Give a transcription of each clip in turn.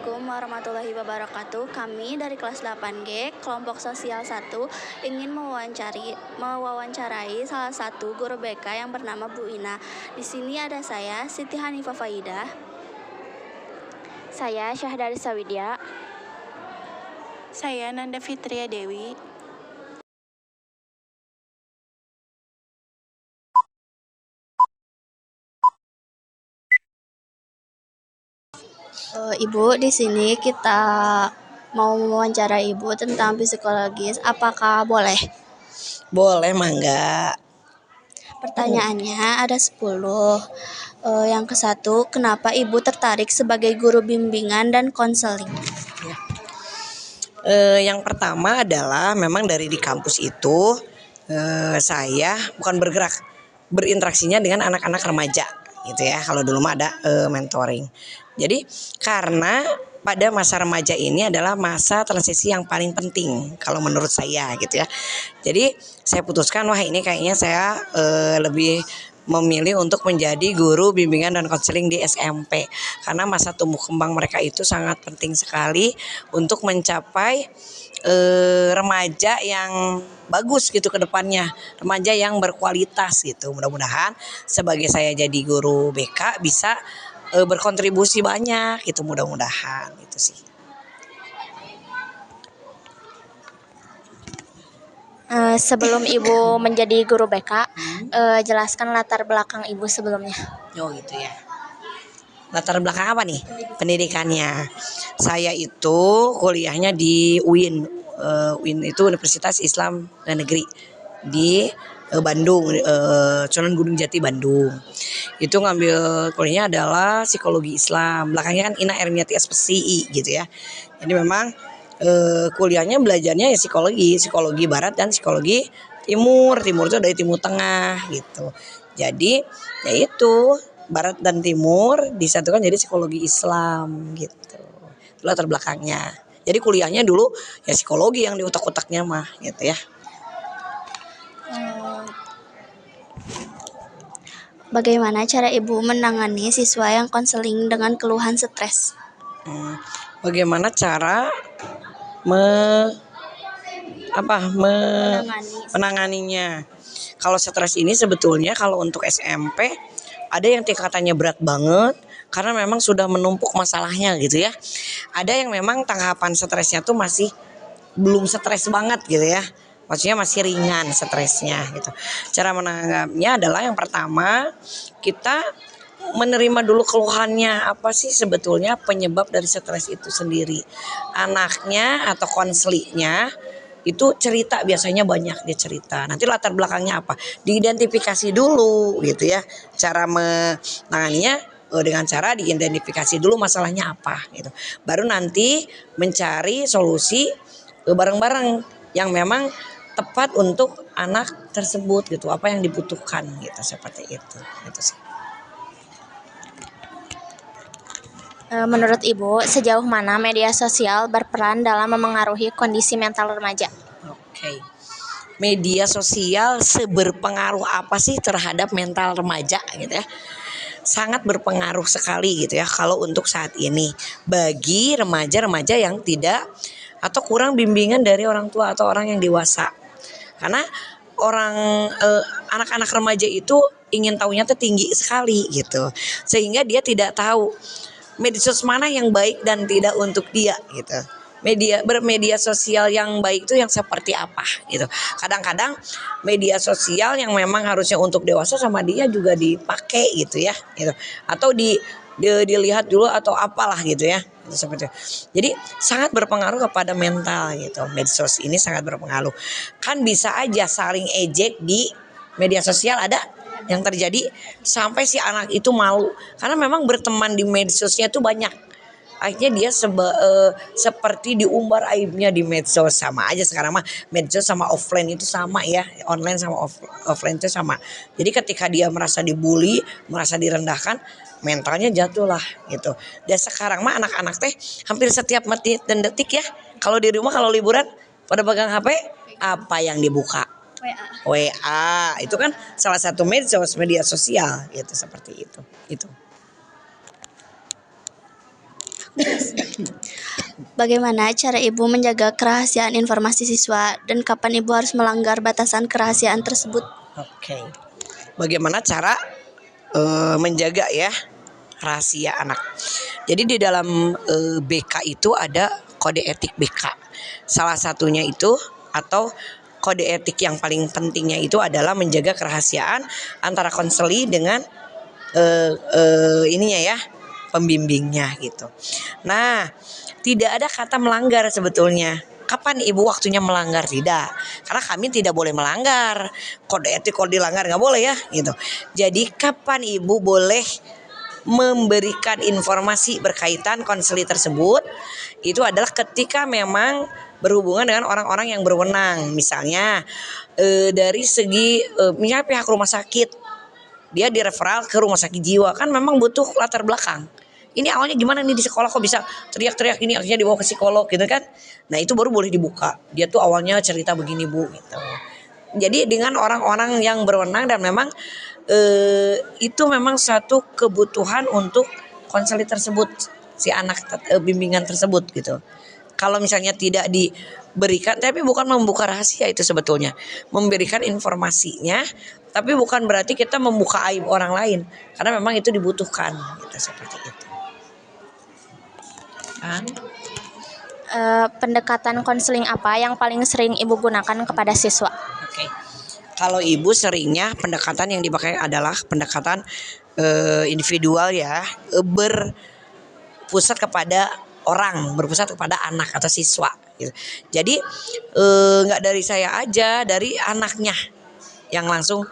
Assalamualaikum warahmatullahi wabarakatuh. Kami dari kelas 8G, kelompok sosial 1, ingin mewawancarai salah satu guru BK yang bernama Bu Ina. Di sini ada saya, Siti Hanifah Faidah. Saya Syahdari Sawidya. Saya Nanda Fitria Dewi. Ibu, di sini kita mau mewawancara Ibu tentang psikologis. Apakah boleh? Boleh, mangga. Pertanyaannya ada 10. Yang ke-1, kenapa Ibu tertarik sebagai guru bimbingan dan konseling? Yang pertama adalah memang dari di kampus itu saya bukan berinteraksinya dengan anak-anak remaja gitu ya. Kalau dulu mah ada mentoring. Jadi karena pada masa remaja ini adalah masa transisi yang paling penting kalau menurut saya gitu ya. Jadi saya putuskan wah ini kayaknya saya lebih memilih untuk menjadi guru bimbingan dan konseling di SMP karena masa tumbuh kembang mereka itu sangat penting sekali untuk mencapai remaja yang bagus gitu ke depannya, remaja yang berkualitas gitu. Mudah-mudahan sebagai saya jadi guru BK bisa berkontribusi banyak gitu, mudah-mudahan itu sih. Sebelum Ibu menjadi guru BK, jelaskan latar belakang Ibu sebelumnya. Oh gitu ya. Latar belakang apa nih? Pendidikannya. Saya itu kuliahnya di UIN. UIN itu Universitas Islam dan Negeri di Bandung, Sunan Gunung Jati, Bandung. Itu ngambil kuliahnya adalah psikologi Islam. Belakangnya kan Ina Ermiati SPSI gitu ya. Jadi memang kuliahnya belajarnya ya psikologi barat dan psikologi timur. Timur itu dari timur tengah gitu. Jadi ya itu barat dan timur disatukan jadi psikologi Islam gitu. Itu latar belakangnya. Jadi kuliahnya dulu ya psikologi yang di otak-otaknya mah gitu ya. Bagaimana cara Ibu menangani siswa yang konseling dengan keluhan stres? Bagaimana cara menanganinya? Kalau stres ini sebetulnya kalau untuk SMP ada yang tingkatannya berat banget karena memang sudah menumpuk masalahnya gitu ya. Ada yang memang tanggapan stresnya tuh masih belum stres banget gitu ya. Maksudnya masih ringan stresnya gitu. Cara menanggapinya adalah yang pertama kita menerima dulu keluhannya, apa sih sebetulnya penyebab dari stres itu sendiri. Anaknya atau konselingnya itu cerita, biasanya banyak dia cerita. Nanti latar belakangnya apa? Diidentifikasi dulu gitu ya. Cara menanganinya dengan cara diidentifikasi dulu masalahnya apa gitu. Baru nanti mencari solusi bareng-bareng yang memang tepat untuk anak tersebut gitu. Apa yang dibutuhkan gitu, seperti itu. Gitu sih. Menurut Ibu, sejauh mana media sosial berperan dalam memengaruhi kondisi mental remaja? Oke. Media sosial seberpengaruh apa sih terhadap mental remaja gitu ya? Sangat berpengaruh sekali gitu ya kalau untuk saat ini bagi remaja-remaja yang tidak atau kurang bimbingan dari orang tua atau orang yang dewasa. Karena anak-anak remaja itu ingin tahunya tuh tinggi sekali gitu. Sehingga dia tidak tahu medsos mana yang baik dan tidak untuk dia gitu. Bermedia sosial yang baik itu yang seperti apa gitu. Kadang-kadang media sosial yang memang harusnya untuk dewasa sama dia juga dipakai gitu ya gitu. Atau dilihat dulu atau apalah gitu ya. Seperti itu. Jadi sangat berpengaruh kepada mental gitu. Medsos ini sangat berpengaruh. Kan bisa aja saling ejek di media sosial, ada yang terjadi sampai si anak itu malu karena memang berteman di medsosnya itu banyak. Akhirnya dia seperti diumbar aibnya di medsos. Sama aja sekarang mah medsos sama offline itu sama ya, online sama offline itu sama. Jadi ketika dia merasa dibully, merasa direndahkan, mentalnya jatuh lah gitu. Dan sekarang mah anak-anak teh hampir setiap menit dan detik ya, kalau di rumah kalau liburan pada pegang HP, apa yang dibuka? WA. Itu kan salah satu media sosial gitu, seperti itu. Bagaimana cara ibu menjaga kerahasiaan informasi siswa dan kapan ibu harus melanggar batasan kerahasiaan tersebut? Oke. Bagaimana cara menjaga ya rahasia anak. Jadi di dalam BK itu ada kode etik BK. Salah satunya itu atau kode etik yang paling pentingnya itu adalah menjaga kerahasiaan antara konseli dengan ininya ya, pembimbingnya gitu. Nah, tidak ada kata melanggar sebetulnya. Kapan ibu waktunya melanggar? Tidak, karena kami tidak boleh melanggar kode etik. Kalau dilanggar nggak boleh ya gitu. Jadi kapan ibu boleh memberikan informasi berkaitan konseli tersebut itu adalah ketika memang berhubungan dengan orang-orang yang berwenang. Misalnya dari segi misalnya pihak rumah sakit, dia direferal ke rumah sakit jiwa, kan memang butuh latar belakang. Ini awalnya gimana nih di sekolah kok bisa teriak-teriak ini, akhirnya dibawa ke psikolog gitu kan. Nah itu baru boleh dibuka. Dia tuh awalnya cerita begini bu gitu. Jadi dengan orang-orang yang berwenang dan memang itu memang satu kebutuhan untuk konseling tersebut, si anak bimbingan tersebut gitu. Kalau misalnya tidak diberikan, tapi bukan membuka rahasia itu sebetulnya, memberikan informasinya, tapi bukan berarti kita membuka aib orang lain, karena memang itu dibutuhkan gitu, seperti itu. Kan? Pendekatan konseling apa yang paling sering ibu gunakan kepada siswa? Oke. Kalau ibu seringnya pendekatan yang dipakai adalah pendekatan individual ya, berpusat kepada orang, berpusat kepada anak atau siswa. Gitu. Jadi nggak dari saya aja, dari anaknya yang langsung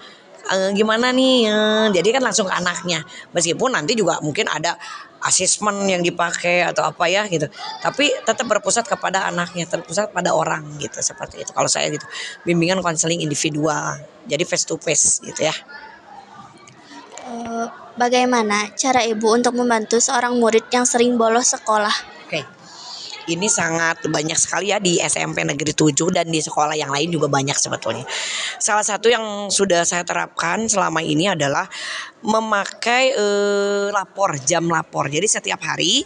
gimana nih, jadi kan langsung ke anaknya. Meskipun nanti juga mungkin ada asesmen yang dipakai atau apa ya gitu, tapi tetap berpusat kepada anaknya, terpusat pada orang gitu, seperti itu kalau saya gitu. Bimbingan konseling individual, jadi face to face gitu ya. Bagaimana cara ibu untuk membantu seorang murid yang sering bolos sekolah? Oke. Ini sangat banyak sekali ya di SMP Negeri 7 dan di sekolah yang lain juga banyak sebetulnya. Salah satu yang sudah saya terapkan selama ini adalah memakai jam lapor. Jadi setiap hari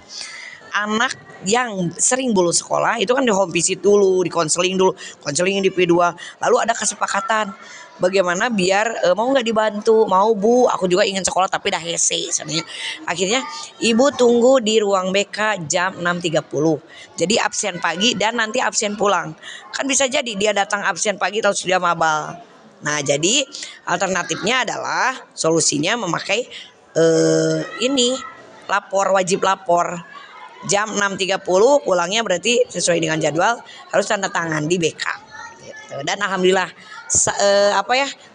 anak yang sering bolos sekolah itu kan di home visit dulu, di konseling dulu, konseling individual. Lalu ada kesepakatan bagaimana biar mau nggak dibantu, mau bu, aku juga ingin sekolah tapi dah hese sebenarnya. Akhirnya ibu tunggu di ruang BK jam 6.30. Jadi absen pagi dan nanti absen pulang. Kan bisa jadi dia datang absen pagi terus dia mabal. Nah jadi alternatifnya adalah solusinya memakai ini wajib lapor. Jam 6.30 pulangnya berarti sesuai dengan jadwal, harus tanda tangan di BK gitu. Dan alhamdulillah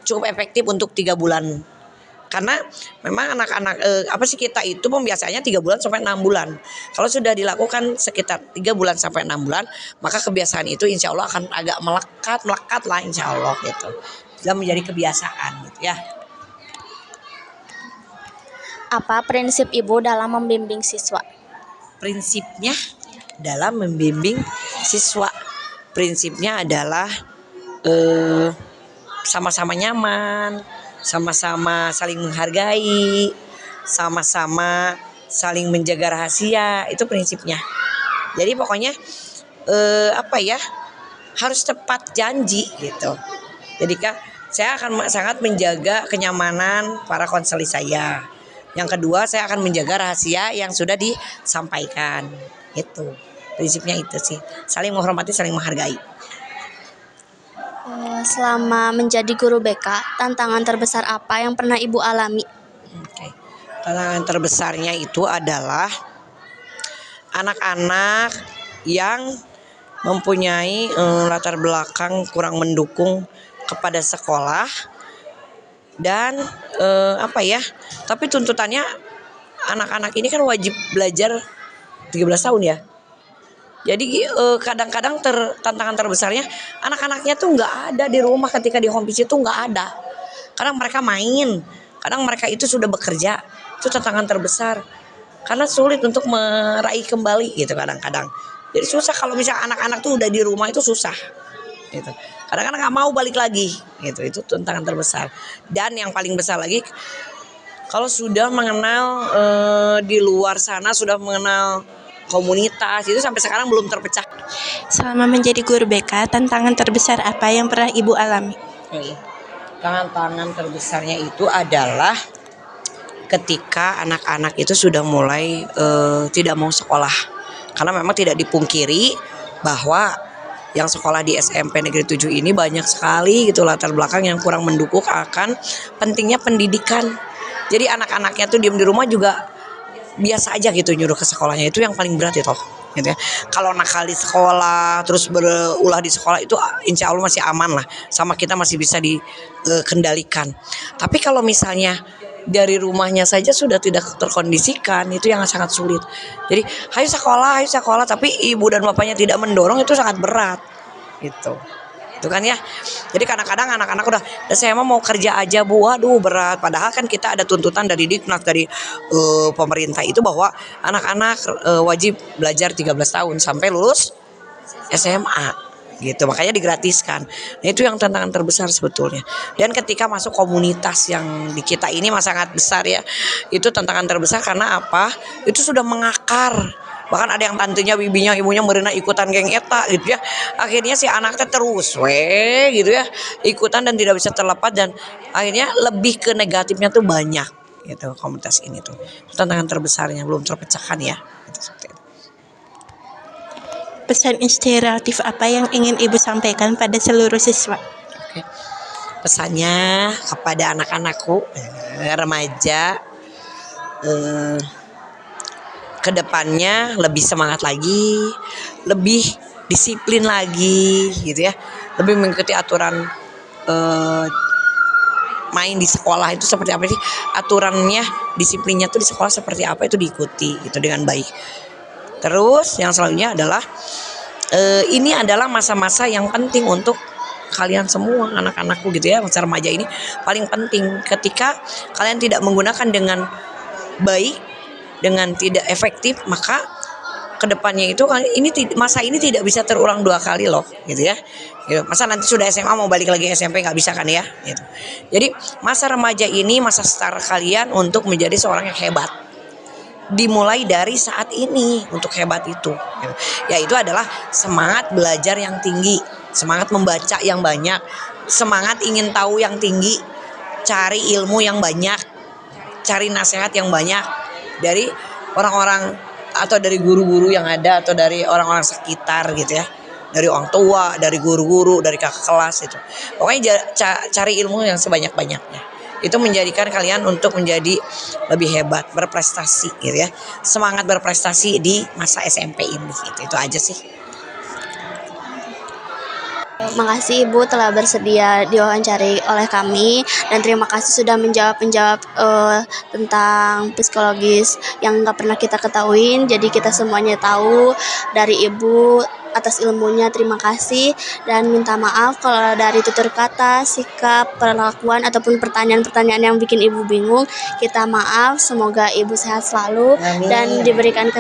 cukup efektif untuk 3 bulan. Karena memang anak-anak kita itu pembiasaannya 3 bulan sampai 6 bulan. Kalau sudah dilakukan sekitar 3 bulan sampai 6 bulan, maka kebiasaan itu insya Allah akan agak melekat lah insya Allah gitu. Sudah menjadi kebiasaan gitu ya. Apa prinsip ibu dalam membimbing siswa? Prinsipnya dalam membimbing siswa, prinsipnya adalah sama-sama nyaman, sama-sama saling menghargai, sama-sama saling menjaga rahasia, itu prinsipnya. Jadi pokoknya harus tepat janji gitu. Jadi saya akan sangat menjaga kenyamanan para konseli saya. Yang kedua, saya akan menjaga rahasia yang sudah disampaikan. Itu prinsipnya itu sih, saling menghormati, saling menghargai. Selama menjadi guru BK, tantangan terbesar apa yang pernah ibu alami? Oke. Tantangan terbesarnya itu adalah anak-anak yang mempunyai latar belakang kurang mendukung kepada sekolah dan tapi tuntutannya anak-anak ini kan wajib belajar 13 tahun ya. Jadi kadang-kadang tantangan terbesarnya anak-anaknya tuh nggak ada di rumah ketika di home visit tuh nggak ada. Kadang mereka main, kadang mereka itu sudah bekerja. Itu tantangan terbesar karena sulit untuk meraih kembali gitu kadang-kadang. Jadi susah kalau misalnya anak-anak tuh udah di rumah itu susah gitu. Kadang-kadang nggak mau balik lagi gitu. Itu tantangan terbesar. Dan yang paling besar lagi kalau sudah mengenal di luar sana, sudah mengenal komunitas, itu sampai sekarang belum terpecah. Selama menjadi guru BK, tantangan terbesar apa yang pernah Ibu alami? Tantangan terbesarnya itu adalah ketika anak-anak itu sudah mulai tidak mau sekolah, karena memang tidak dipungkiri bahwa yang sekolah di SMP Negeri 7 ini banyak sekali gitu latar belakang yang kurang mendukung akan pentingnya pendidikan. Jadi anak-anaknya tuh diem di rumah juga biasa aja gitu, nyuruh ke sekolahnya, itu yang paling berat itu gitu ya. Kalau nakal di sekolah terus berulah di sekolah itu insya Allah masih aman lah, sama kita masih bisa dikendalikan. Tapi kalau misalnya dari rumahnya saja sudah tidak terkondisikan, itu yang sangat sulit. Jadi hayu sekolah, tapi ibu dan bapaknya tidak mendorong, itu sangat berat gitu. Itu kan ya. Jadi kadang-kadang anak-anak udah saya mau kerja aja Bu, waduh berat. Padahal kan kita ada tuntutan dari Diknas, dari pemerintah itu bahwa anak-anak wajib belajar 13 tahun sampai lulus SMA gitu, makanya digratiskan. Nah, itu yang tantangan terbesar sebetulnya. Dan ketika masuk komunitas yang di kita ini sangat besar ya, itu tantangan terbesar karena apa? Itu sudah mengakar. Bahkan ada yang tantenya, bibinya, ibunya merena ikutan geng eta gitu ya. Akhirnya si anaknya terus gitu ya, ikutan dan tidak bisa terlepas, dan akhirnya lebih ke negatifnya tuh banyak gitu komunitas ini tuh. Itu tantangan terbesarnya, belum terpecahkan ya. Itu seperti itu. Pesan inspiratif apa yang ingin Ibu sampaikan pada seluruh siswa? Oke. Pesannya kepada anak-anakku, remaja, kedepannya lebih semangat lagi, lebih disiplin lagi gitu ya, lebih mengikuti aturan main di sekolah itu seperti apa sih, aturannya, disiplinnya tuh di sekolah seperti apa, itu diikuti gitu dengan baik. Terus yang selanjutnya adalah ini adalah masa-masa yang penting untuk kalian semua anak-anakku gitu ya, masa remaja ini paling penting. Ketika kalian tidak menggunakan dengan baik, dengan tidak efektif, maka kedepannya itu masa ini tidak bisa terulang 2 kali loh gitu ya. Gitu. Masa nanti sudah SMA mau balik lagi SMP, nggak bisa kan ya gitu. Jadi masa remaja ini masa start kalian untuk menjadi seorang yang hebat. Dimulai dari saat ini untuk hebat itu, yaitu adalah semangat belajar yang tinggi, semangat membaca yang banyak, semangat ingin tahu yang tinggi, cari ilmu yang banyak, cari nasihat yang banyak dari orang-orang atau dari guru-guru yang ada, atau dari orang-orang sekitar gitu ya, dari orang tua, dari guru-guru, dari kakak kelas itu. Pokoknya cari ilmu yang sebanyak-banyaknya. Itu menjadikan kalian untuk menjadi lebih hebat, berprestasi gitu ya. Semangat berprestasi di masa SMP ini gitu. Itu aja sih. Makasih Ibu telah bersedia diwawancari oleh kami, dan terima kasih sudah menjawab tentang psikologis yang nggak pernah kita ketahuin. Jadi kita semuanya tahu dari Ibu. Atas ilmunya terima kasih, dan minta maaf kalau dari tutur kata, sikap, perlakuan ataupun pertanyaan-pertanyaan yang bikin Ibu bingung. Kita maaf, semoga Ibu sehat selalu. Amin. Dan diberikan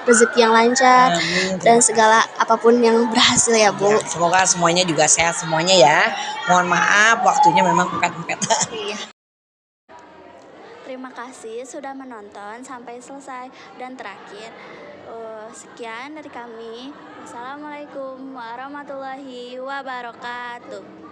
rezeki yang lancar. Amin. Dan segala apapun yang berhasil ya Bu. Ya, semoga semuanya juga sehat semuanya ya. Mohon maaf waktunya memang mepet-mepet. Iya. Terima kasih sudah menonton sampai selesai. Dan terakhir, sekian dari kami. Wassalamualaikum warahmatullahi wabarakatuh.